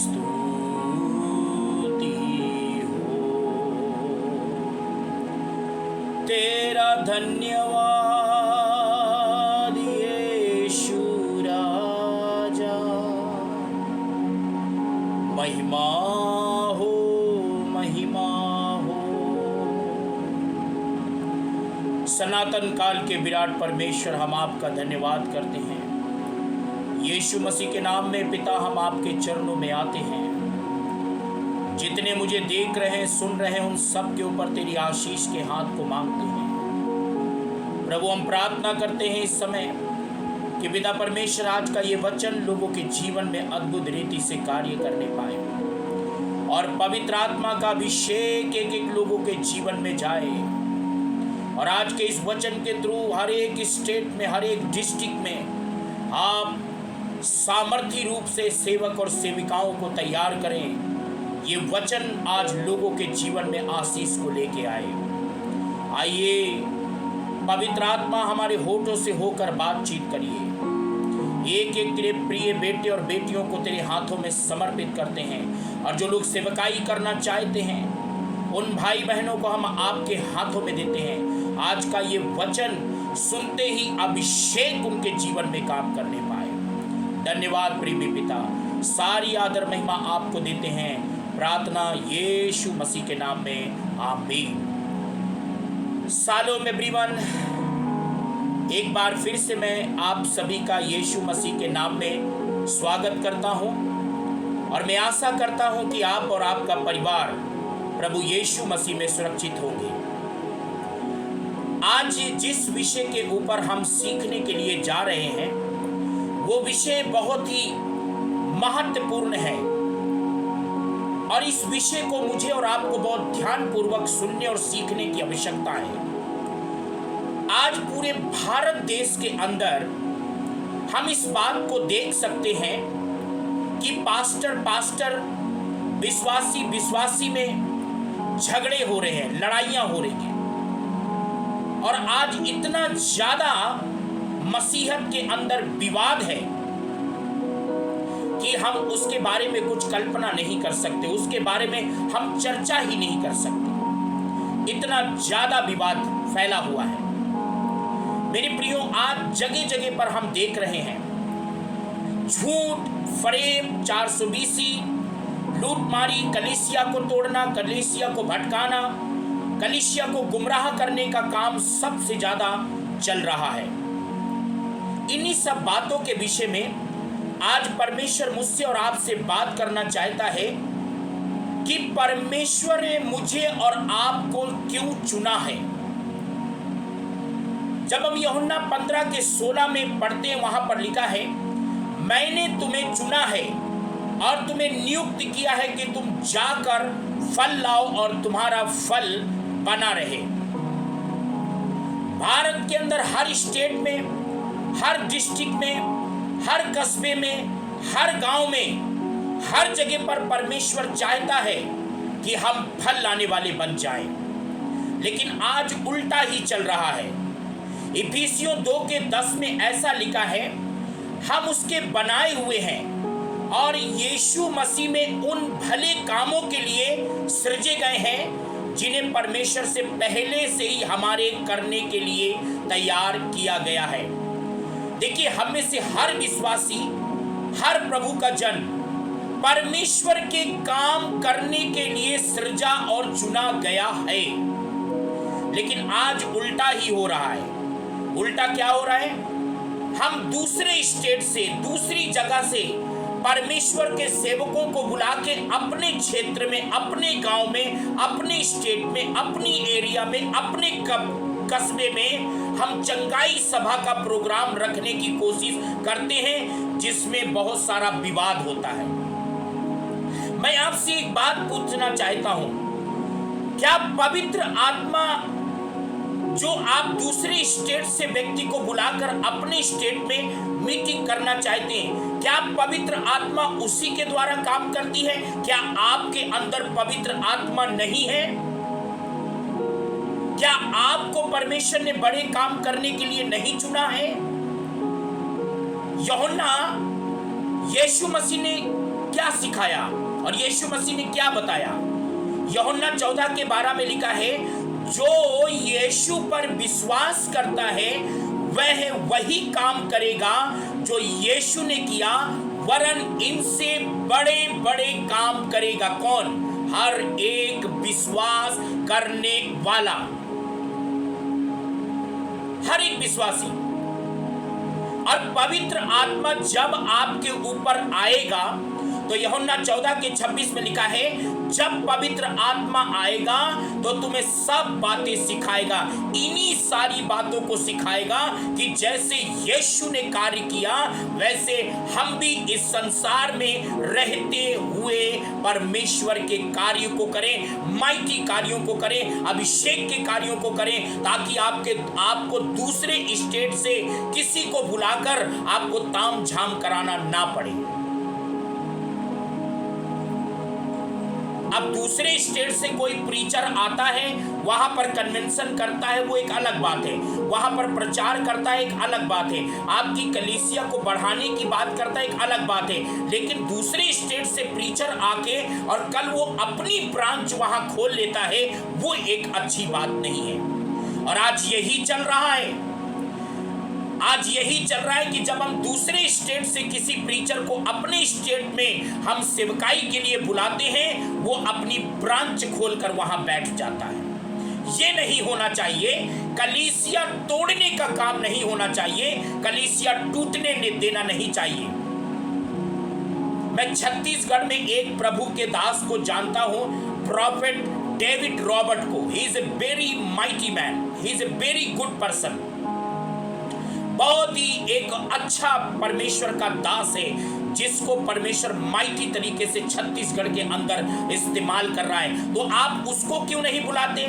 स्तुति हो। तेरा धन्यवाद यीशु राजा। महिमा हो, महिमा हो। सनातन काल के विराट परमेश्वर, हम आपका धन्यवाद करते हैं। यीशु मसीह के नाम में पिता, हम आपके चरणों में आते हैं। जितने मुझे देख रहे हैं, सुन रहे हैं, उन सब के ऊपर तेरी आशीष के हाथ को मांगते हैं। प्रभु, हम प्रार्थना करते हैं इस समय कि पिता परमेश्वर आज का ये वचन लोगों के जीवन में अद्भुत रीति से कार्य करने पाए और पवित्र आत्मा का अभिषेक एक एक लोगों के जीवन में जाए। और आज के इस वचन के थ्रू हर एक स्टेट में, हर एक डिस्ट्रिक्ट में आप सामर्थी रूप से सेवक और सेविकाओं को तैयार करें। ये वचन आज लोगों के जीवन में आशीष को लेके आए। आइए पवित्र आत्मा, हमारे होठों से होकर बातचीत करिए। एक एक तेरे प्रिय बेटे और बेटियों को तेरे हाथों में समर्पित करते हैं। और जो लोग सेवकाई करना चाहते हैं, उन भाई बहनों को हम आपके हाथों में देते हैं। आज का ये वचन सुनते ही अभिषेक उनके जीवन में काम करने पाए। धन्यवाद प्रिय पिता, सारी आदर महिमा आपको देते हैं। प्रार्थना यीशु मसीह के नाम में, आमीन। सालों में ब्रीवन, एक बार फिर से मैं आप सभी का यीशु मसीह के नाम में स्वागत करता हूं। और मैं आशा करता हूं कि आप और आपका परिवार प्रभु यीशु मसीह में सुरक्षित होंगे। आज जिस विषय के ऊपर हम सीखने के लिए जा रहे हैं, वो विषय बहुत ही महत्वपूर्ण है। और इस विषय को मुझे और आपको बहुत ध्यानपूर्वक सुनने और सीखने की आवश्यकता है। आज पूरे भारत देश के अंदर हम इस बात को देख सकते हैं कि पास्टर विश्वासी में झगड़े हो रहे हैं, लड़ाइयां हो रही हैं। और आज इतना ज्यादा मसीहत के अंदर विवाद है कि हम उसके बारे में कुछ कल्पना नहीं कर सकते, उसके बारे में हम चर्चा ही नहीं कर सकते। इतना ज्यादा विवाद फैला हुआ है। मेरे प्रियो, आज जगह जगह पर हम देख रहे हैं झूठ, फरेब, 420, लूटमारी, कलीसिया को तोड़ना, कलीसिया को भटकाना, कलीसिया को गुमराह करने का काम सबसे ज्यादा चल रहा है। इन्हीं सब बातों के विषय में आज परमेश्वर मुझसे और आपसे बात करना चाहता है कि परमेश्वर ने मुझे और आपको क्यों चुना है। जब हम यूहन्ना 15:16 में पढ़ते हैं, वहां पर लिखा है, मैंने तुम्हें चुना है और तुम्हें नियुक्त किया है कि तुम जाकर फल लाओ और तुम्हारा फल बना रहे। भारत के अंदर हर स्टेट में, हर डिस्ट्रिक्ट में, हर कस्बे में, हर गांव में, हर जगह पर परमेश्वर चाहता है कि हम फल लाने वाले बन जाएं। लेकिन आज उल्टा ही चल रहा है। इफिसियों 2:10 में ऐसा लिखा है, हम उसके बनाए हुए हैं और यीशु मसीह में उन भले कामों के लिए सृजे गए हैं जिन्हें परमेश्वर से पहले से ही हमारे करने के लिए तैयार किया गया है। देखिए, हम में से हर विश्वासी, हर प्रभु का जन परमेश्वर के काम करने के लिए सृजा और चुना गया है। लेकिन आज उल्टा ही हो रहा है। उल्टा क्या हो रहा है? हम दूसरे स्टेट से, दूसरी जगह से परमेश्वर के सेवकों को बुला के अपने क्षेत्र में, अपने गांव में, अपने स्टेट में, अपनी एरिया में, अपने कस्बे में हम चंगाई सभा का प्रोग्राम रखने की कोशिश करते हैं, जिसमें बहुत सारा विवाद होता है। मैं आपसे एक बात पूछना चाहता हूं, क्या पवित्र आत्मा जो आप दूसरे स्टेट से व्यक्ति को बुलाकर अपने स्टेट में मीटिंग करना चाहते हैं, क्या पवित्र आत्मा उसी के द्वारा काम करती है? क्या आपके अंदर पवित्र आत्मा नहीं है? क्या आपको परमेश्वर ने बड़े काम करने के लिए नहीं चुना है? यूहन्ना यीशु मसीह ने क्या सिखाया और यीशु मसीह ने क्या बताया। यूहन्ना 14:12 में लिखा है, जो यीशु पर विश्वास करता है वह वही काम करेगा जो यीशु ने किया, वरन इनसे बड़े बड़े काम करेगा। कौन? हर एक विश्वास करने वाला, हर एक विश्वासी। और पवित्र आत्मा जब आपके ऊपर आएगा, तो यूहन्ना 14:26 में लिखा है, जब पवित्र आत्मा आएगा तो तुम्हें सब बातें सिखाएगा, इन्हीं सारी बातों को सिखाएगा कि जैसे यीशु ने कार्य किया वैसे हम भी इस संसार में रहते हुए परमेश्वर के कार्य को करें, माइटी कार्यों को करें, अभिषेक के कार्यों को करें, ताकि आपको दूसरे स्टेट से किसी को बुलाकर आपको ताम झाम कराना ना पड़े। अब दूसरे स्टेट से कोई प्रीचर आता है, वहां पर कन्वेंशन करता है, वो एक अलग बात है, वहां पर प्रचार करता है, एक अलग बात है, आपकी कलीसिया को बढ़ाने की बात करता है, एक अलग बात है। लेकिन दूसरे स्टेट से प्रीचर आके और कल वो अपनी ब्रांच वहां खोल लेता है, वो एक अच्छी बात नहीं है। और आज यही चल रहा है, आज यही चल रहा है कि जब हम दूसरे स्टेट से किसी प्रीचर को अपने स्टेट में हम सेवकाई के लिए बुलाते हैं, वो अपनी ब्रांच खोलकर वहां बैठ जाता है। ये नहीं होना चाहिए। कलीसिया तोड़ने का काम नहीं होना चाहिए, कलीसिया टूटने देना नहीं चाहिए। मैं छत्तीसगढ़ में एक प्रभु के दास को जानता हूं, प्रॉफेट डेविड रॉबर्ट को। He is a very mighty man, he is a very good person, बहुत ही एक अच्छा परमेश्वर का दास है, जिसको परमेश्वर माइटी तरीके से छत्तीसगढ़ के अंदर इस्तेमाल कर रहा है। तो आप उसको क्यों नहीं बुलाते?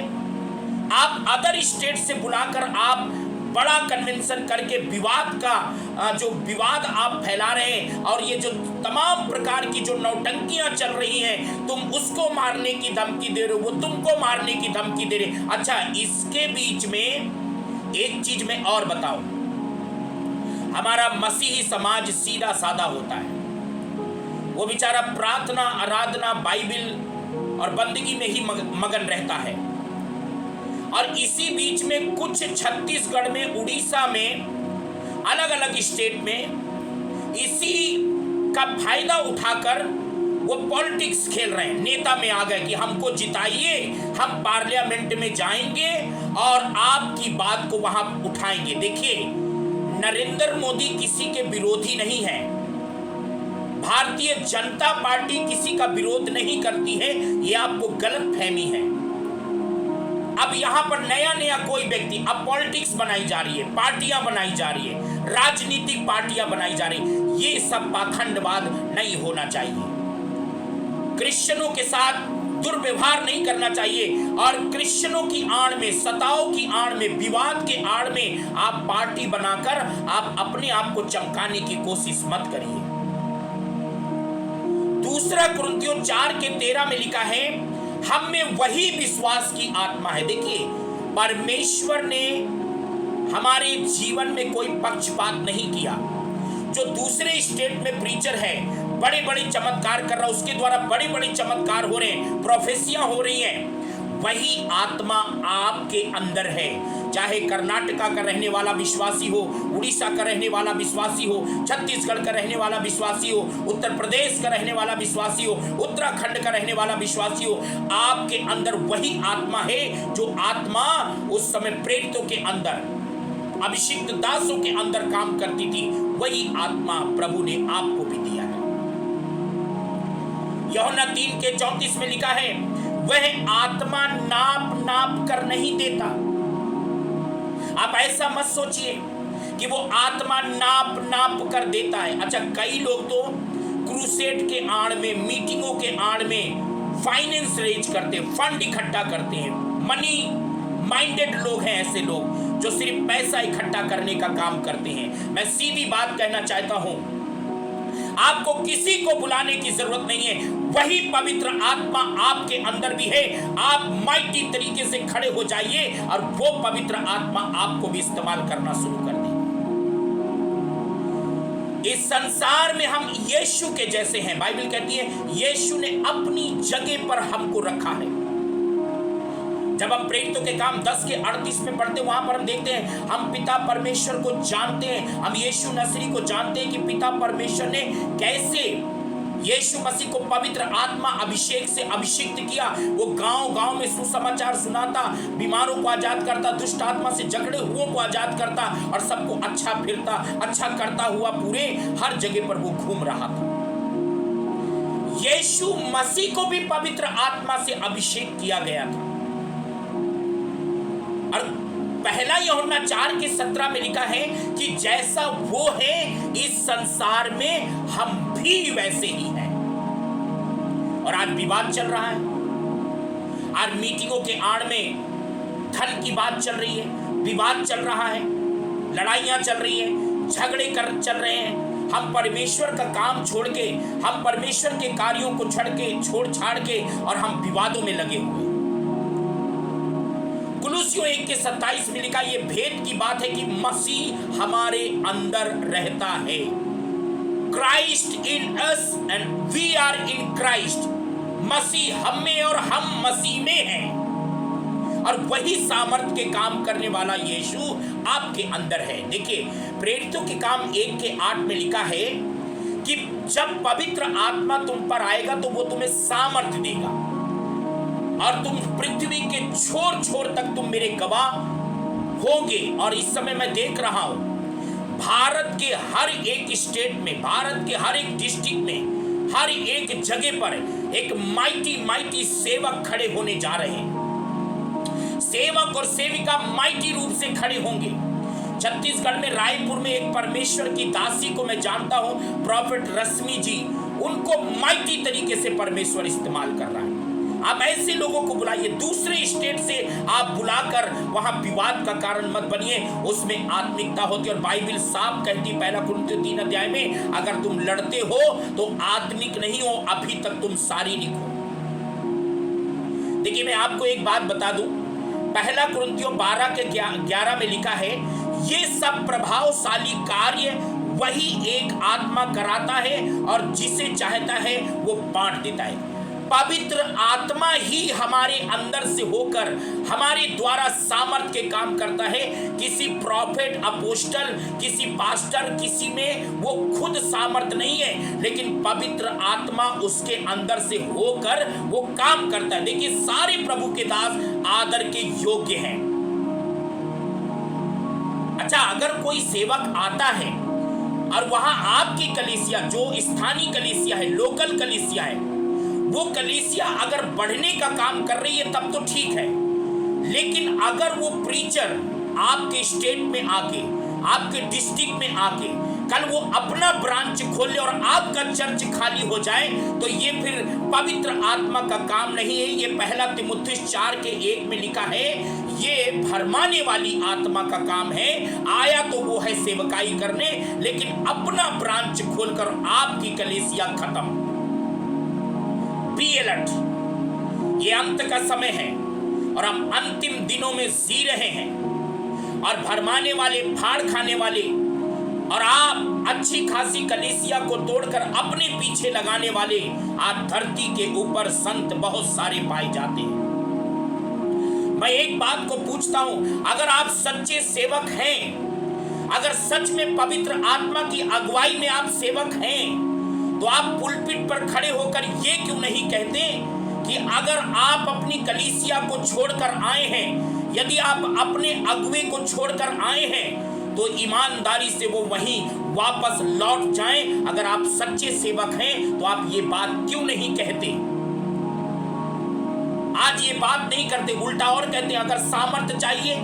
आप अदर स्टेट से बुलाकर आप बड़ा कन्वेंशन करके विवाद का जो विवाद आप फैला रहे हैं, और ये जो तमाम प्रकार की जो नौटंकियां चल रही हैं, तुम उसको मारने की धमकी दे रहे हो, वो तुमको मारने की धमकी दे रहे। अच्छा, इसके बीच में एक चीज में और बताओ, हमारा मसीही समाज सीधा साधा होता है, वो बेचारा प्रार्थना, आराधना, बाइबिल और बंदगी में ही मगन रहता है। और इसी बीच में कुछ छत्तीसगढ़ में, उड़ीसा में, अलग अलग स्टेट में इसी का फायदा उठाकर वो पॉलिटिक्स खेल रहे हैं। नेता में आ गए कि हमको जिताइए, हम पार्लियामेंट में जाएंगे और आपकी बात को वहां उठाएंगे। देखिए, नरेंद्र मोदी किसी के विरोधी नहीं है, भारतीय जनता पार्टी किसी का विरोध नहीं करती है, ये आपको गलत फहमी है। अब यहां पर नया नया कोई व्यक्ति, अब पॉलिटिक्स बनाई जा रही है, पार्टियां बनाई जा रही है, राजनीतिक पार्टियां बनाई जा रही, ये सब पाखंडवाद नहीं होना चाहिए। क्रिश्चियनों के साथ दुर्व्यवहार नहीं करना चाहिए, और क्रिश्चियनों की आड़ में, सताओं की आड़ में, विवाद के आड़ में आप पार्टी बनाकर आप अपने आप को चमकाने की कोशिश मत करिए। दूसरा कुरिन्थियों 4:13 में लिखा है, हम में वही विश्वास की आत्मा है। देखिए, परमेश्वर ने हमारे जीवन में कोई पक्षपात नहीं किया। जो दूसरे स्टेट में प्रीचर है, बड़े बड़े चमत्कार कर रहा है, उसके द्वारा बड़े बड़े चमत्कार हो रहे हैं, प्रोफेसियां हो रही हैं, वही आत्मा आपके अंदर है। चाहे कर्नाटका का रहने वाला विश्वासी हो, उड़ीसा का रहने वाला विश्वासी हो, छत्तीसगढ़ का रहने वाला विश्वासी हो, उत्तर प्रदेश का रहने वाला विश्वासी हो, उत्तराखंड का रहने वाला विश्वासी हो, आपके अंदर वही आत्मा है जो आत्मा उस समय प्रेरितों के अंदर, अभिषिक्त दासों के अंदर काम करती थी, वही आत्मा प्रभु ने आपको भी दिया है। यूहन्ना 3:34 में लिखा है, वह आत्मा नाप नाप कर नहीं देता। आप ऐसा मत सोचिए कि वो आत्मा नाप नाप कर देता है। अच्छा, कई लोग तो क्रूसेड के आड़ में, मीटिंगों के आड़ में फाइनेंस रेज करते हैं, फंड इकट्ठा करते हैं। मनी माइंडेड लोग हैं ऐसे लोग जो सिर्फ पैसा इकट्ठा करने का काम करते हैं। मैं सीधी बात कहना चाहता हूं, आपको किसी को बुलाने की जरूरत नहीं है, वही पवित्र आत्मा आपके अंदर भी है। आप माइटी तरीके से खड़े हो जाइए और वो पवित्र आत्मा आपको भी इस्तेमाल करना शुरू कर दे। इस संसार में हम यीशु के जैसे हैं। बाइबल कहती है यीशु ने अपनी जगह पर हमको रखा है। जब हम प्रेरितों के काम 10:38 में पढ़ते हैं, वहां पर हम देखते हैं हम पिता परमेश्वर को जानते हैं, हम यीशु नसरी को जानते हैं कि पिता परमेश्वर ने कैसे यीशु मसीह को पवित्र आत्मा अभिषेक से अभिषिक्त किया। वो गांव-गांव में सुसमाचार सुनाता, बीमारों को आजाद करता, दुष्ट आत्मा से जकड़े हुओं को आजाद करता और सबको अच्छा करता हुआ पूरे हर जगह पर वो घूम रहा था। यीशु मसीह को भी पवित्र आत्मा से अभिषेक किया गया था। और पहला यूहन्ना 4:17 में लिखा है कि जैसा वो है इस संसार में हम भी वैसे ही हैं। और आज विवाद चल रहा है, आज मीटिंगों के आड़ में धन की बात चल रही है, विवाद चल रहा है, लड़ाइयां चल रही है, झगड़े चल रहे हैं। हम परमेश्वर का काम छोड़ के, हम परमेश्वर के कार्यों को छोड़ छाड़ के और हम विवादों में लगे हुए। कुलुस्सियों 1:27 में लिखा, ये भेद की बात है कि मसीह हमारे अंदर रहता है। Christ in us and we are in Christ. मसीह हम में और हम मसीह में हैं। और वही सामर्थ के काम करने वाला यीशु आपके अंदर है। देखिए प्रेरितों के काम 1:8 में लिखा है कि जब पवित्र आत्मा तुम पर आएगा तो वो तुम्हें सामर्थ देगा और तुम पृथ्वी के छोर छोर तक तुम मेरे गवाह होंगे। और इस समय मैं देख रहा हूं भारत के हर एक स्टेट में, भारत के हर एक डिस्ट्रिक्ट में, हर एक जगह पर एक माइटी सेवक खड़े होने जा रहे हैं। सेवक और सेविका माइटी रूप से खड़े होंगे। छत्तीसगढ़ में रायपुर में एक परमेश्वर की दासी को मैं जानता हूं, प्रॉफिट रश्मि जी, उनको माइटी तरीके से परमेश्वर इस्तेमाल कर रहा है। आप ऐसे लोगों को बुलाइए, दूसरे स्टेट से आप बुलाकर वहां विवाद का कारण मत बनिए। उसमें आत्मिकता होती है और बाइबल साफ कहती है 1 कुरिन्थियों 3 में, अगर तुम लड़ते हो तो आत्मिक नहीं हो, अभी तक तुम शारीरिक हो। देखिए मैं आपको एक बात बता दूं, 1 कुरिन्थियों 12:11 में लिखा है, ये सब प्रभावशाली कार्य वही एक आत्मा कराता है और जिसे चाहता है वो बांट देता है। पवित्र आत्मा ही हमारे अंदर से होकर हमारे द्वारा सामर्थ के काम करता है। किसी प्रॉफिट, अपोस्टल, किसी पास्टर, किसी में वो खुद सामर्थ नहीं है, लेकिन पवित्र आत्मा उसके अंदर से होकर वो काम करता है। देखिए सारे प्रभु के दास आदर के योग्य हैं। अच्छा, अगर कोई सेवक आता है और वहां आपकी कलीसिया, जो स्थानीय कलीसिया है, लोकल कलीसिया है, वो कलीसिया अगर बढ़ने का काम कर रही है तब तो ठीक है। लेकिन अगर वो प्रीचर आपके स्टेट में आके, आपके डिस्ट्रिक्ट में आके कल वो अपना ब्रांच खोल ले और आपका चर्च खाली हो जाए, तो ये फिर पवित्र आत्मा का काम नहीं है। ये 1 तीमुथियुस 4:1 में लिखा है, ये भरमाने वाली आत्मा का काम है। आया तो वो है सेवकाई करने, लेकिन अपना ब्रांच खोलकर आपकी कलीसिया खत्म। बी अलर्ट, ये अंत का समय है और हम अंतिम दिनों में जी रहे हैं। और भरमाने वाले, फाड़ खाने वाले और आप अच्छी खासी कलीसिया को तोड़कर अपने पीछे लगाने वाले आज धरती के ऊपर संत बहुत सारे पाए जाते हैं। मैं एक बात को पूछता हूं, अगर आप सच्चे सेवक हैं, अगर सच में पवित्र आत्मा की अगुवाई में आप सेवक हैं, तो आप पुलपिट पर खड़े होकर ये क्यों नहीं कहते कि अगर आप अपनी कलीसिया को छोड़कर आए हैं, यदि आप अपने अगुवे को छोड़कर आए हैं, तो ईमानदारी से वो वहीं वापस लौट जाएं। अगर आप सच्चे सेवक हैं तो आप ये बात क्यों नहीं कहते? आज ये बात नहीं करते, उल्टा और कहते हैं अगर सामर्थ्य चाहिए,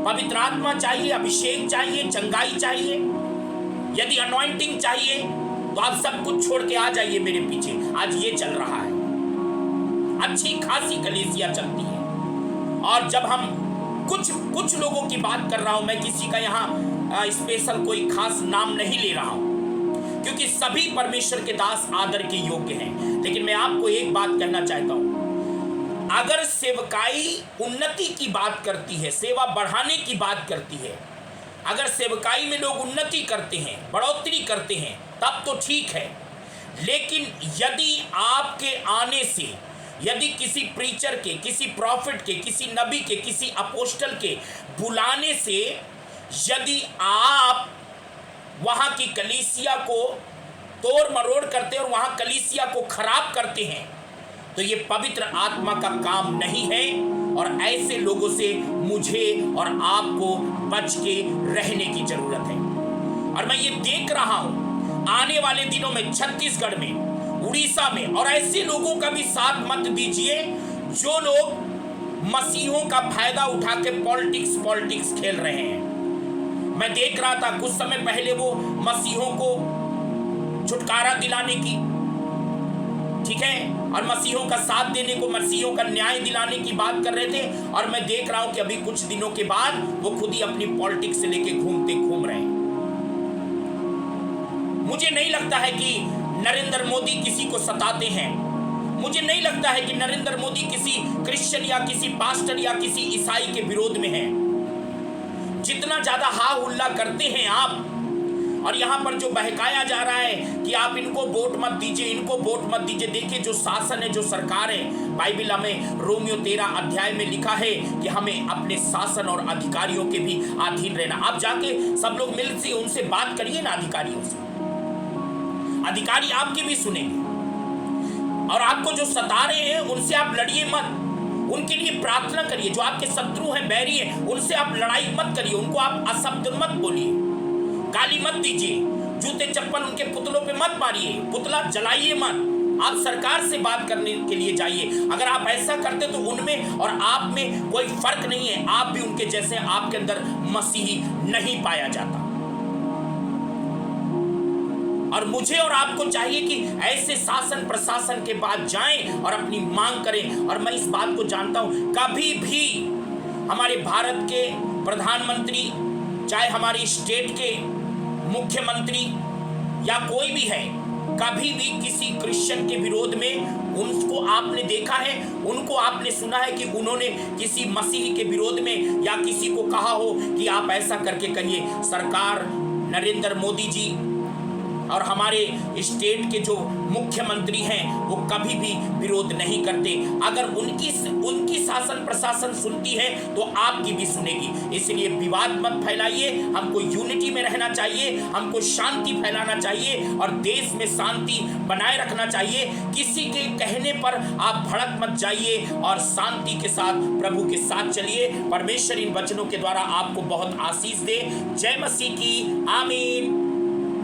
पवित्र आत्मा चाहिए, अभिषेक चाहिए, चंगाई चाहिए, यदि अनॉइंटिंग चाहिए, तो आप सब कुछ छोड़ के आ जाइए मेरे पीछे। आज ये चल रहा है, अच्छी खासी कलीसिया चलती है। और जब हम कुछ लोगों की बात कर रहा हूं, मैं किसी का यहाँ स्पेशल कोई खास नाम नहीं ले रहा हूं, क्योंकि सभी परमेश्वर के दास आदर के योग्य हैं। लेकिन मैं आपको एक बात कहना चाहता हूं, अगर सेवकाई उन्नति की बात करती है, सेवा बढ़ाने की बात करती है, अगर सेवकाई में लोग उन्नति करते हैं, बढ़ोतरी करते हैं, तब तो ठीक है। लेकिन यदि आपके आने से, यदि किसी प्रीचर के, किसी प्रॉफिट के, किसी नबी के, किसी अपोस्टल के बुलाने से यदि आप वहाँ की कलीसिया को तोड़ मरोड़ करते हैं और वहाँ कलीसिया को खराब करते हैं, तो ये पवित्र आत्मा का काम नहीं है। और ऐसे लोगों से मुझे और आपको बच के रहने की जरूरत है। और मैं ये देख रहा हूं आने वाले दिनों में छत्तीसगढ़ में, उड़ीसा में, और ऐसे लोगों का भी साथ मत दीजिए जो लोग मसीहों का फायदा उठा के पॉलिटिक्स खेल रहे हैं। मैं देख रहा था कुछ समय पहले वो मसीहों को छुटकारा दिलाने की, ठीक है, और मसीहों का साथ देने को, मसीहों का न्याय दिलाने की बात कर रहे थे। और मैं देख रहा हूं कि अभी कुछ दिनों के बाद वो खुद ही अपनी पॉलिटिक्स से लेके घूम रहे हैं। मुझे नहीं लगता है कि नरेंद्र मोदी किसी को सताते हैं। मुझे नहीं लगता है कि नरेंद्र मोदी किसी क्रिश्चियन या किसी पास्टर या किसी ईसाई के विरोध में है। जितना ज्यादा हा हुल्ला करते हैं आप, और यहाँ पर जो बहकाया जा रहा है कि आप इनको वोट मत दीजिए, इनको वोट मत दीजिए। देखिए जो शासन है, जो सरकार है, बाइबल में रोमियो 13 अध्याय में लिखा है कि हमें अपने शासन और अधिकारियों के भी अधीन रहना। आप जाके सब लोग मिल से उनसे बात करिए ना, अधिकारियों से। अधिकारी आपकी भी सुनेंगे। और आपको जो सता रहे हैं उनसे आप लड़िए मत, उनके लिए प्रार्थना करिए। जो आपके शत्रु हैं, बैरी हैं, उनसे आप लड़ाई मत करिए, उनको आप अशब्द मत बोलिए, गाली मत दीजिए, जूते चप्पल उनके पुतलों पे मत मारिए, पुतला जलाइए मत। आप सरकार से बात करने के लिए जाइए। अगर आप ऐसा करते तो उनमें और आप में कोई फर्क नहीं है, आप भी उनके जैसे, आपके अंदर मसीही नहीं पाया जाता। और मुझे और आपको चाहिए कि ऐसे शासन प्रशासन के पास जाएं और अपनी मांग करें। और मैं इस बात को जानता हूं, कभी भी हमारे भारत के प्रधानमंत्री, चाहे हमारी स्टेट के मुख्यमंत्री या कोई भी है, कभी भी किसी क्रिश्चियन के विरोध में उनको आपने देखा है, उनको आपने सुना है कि उन्होंने किसी मसीही के विरोध में या किसी को कहा हो कि आप ऐसा करके करिए। सरकार, नरेंद्र मोदी जी और हमारे स्टेट के जो मुख्यमंत्री हैं वो कभी भी विरोध नहीं करते। अगर उनकी शासन प्रशासन सुनती है तो आपकी भी सुनेगी। इसलिए विवाद मत फैलाइए, हमको यूनिटी में रहना चाहिए, हमको शांति फैलाना चाहिए और देश में शांति बनाए रखना चाहिए। किसी के कहने पर आप भड़क मत जाइए और शांति के साथ प्रभु के साथ चलिए। परमेश्वर इन वचनों के द्वारा आपको बहुत आशीष दे। जय मसीह की। आमीन।